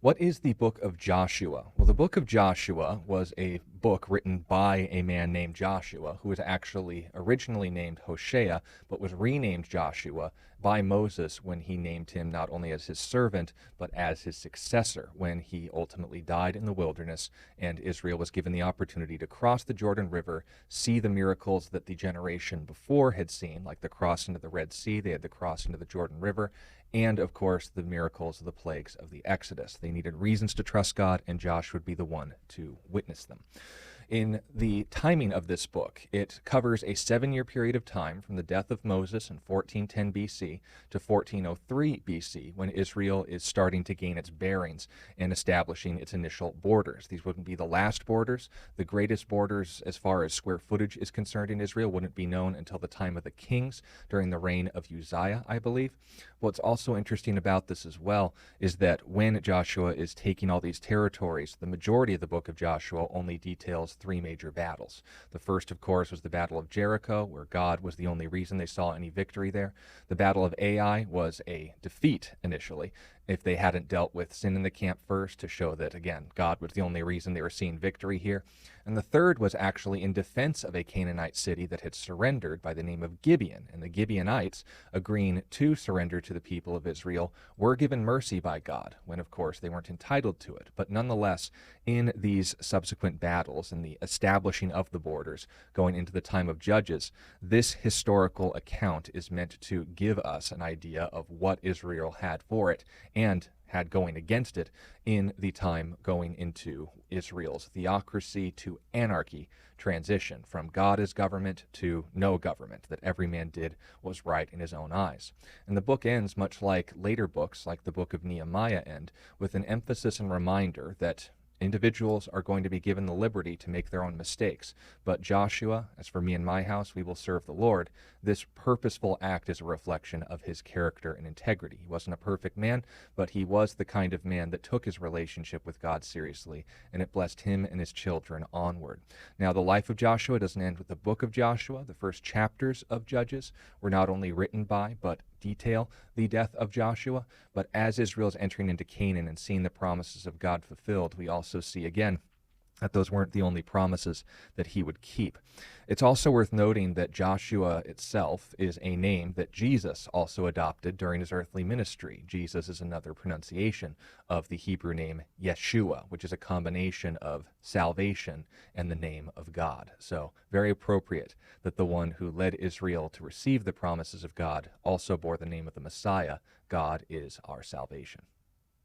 What is the book of Joshua? Well, the book of Joshua was a book written by a man named Joshua, who was actually originally named Hoshea, but was renamed Joshua by Moses when he named him not only as his servant, but as his successor when he ultimately died in the wilderness and Israel was given the opportunity to cross the Jordan River, see the miracles that the generation before had seen, like the cross into the Red Sea, they had to cross into the Jordan River, and of course the miracles of the plagues of the Exodus. They needed reasons to trust God, and Joshua would be the one to witness them. In the timing of this book, it covers a 7-year period of time from the death of Moses in 1410 BC to 1403 BC, when Israel is starting to gain its bearings and establishing its initial borders. These wouldn't be the last borders. The greatest borders, as far as square footage is concerned in Israel, wouldn't be known until the time of the kings during the reign of Uzziah, I believe. What's also interesting about this as well is that when Joshua is taking all these territories, the majority of the book of Joshua only details 3 major battles. The first, of course, was the Battle of Jericho, where God was the only reason they saw any victory there. The Battle of Ai was a defeat initially, if they hadn't dealt with sin in the camp first, to show that, again, God was the only reason they were seeing victory here. And the third was actually in defense of a Canaanite city that had surrendered by the name of Gibeon. And the Gibeonites, agreeing to surrender to the people of Israel, were given mercy by God, when of course they weren't entitled to it. But nonetheless, in these subsequent battles and the establishing of the borders, going into the time of Judges, this historical account is meant to give us an idea of what Israel had for it and had going against it in the time going into Israel's theocracy to anarchy transition, from God as government to no government, that every man did what was right in his own eyes. And the book ends much like later books, like the book of Nehemiah end, with an emphasis and reminder that individuals are going to be given the liberty to make their own mistakes. But Joshua, as for me and my house, we will serve the Lord. This purposeful act is a reflection of his character and integrity. He wasn't a perfect man, but he was the kind of man that took his relationship with God seriously, and it blessed him and his children onward. Now, the life of Joshua doesn't end with the book of Joshua. The first chapters of Judges were not only written by, but detail the death of Joshua. But as Israel is entering into Canaan and seeing the promises of God fulfilled, we also see again that those weren't the only promises that he would keep. It's also worth noting that Joshua itself is a name that Jesus also adopted during his earthly ministry. Jesus is another pronunciation of the Hebrew name Yeshua, which is a combination of salvation and the name of God. So very appropriate that the one who led Israel to receive the promises of God also bore the name of the Messiah. God is our salvation.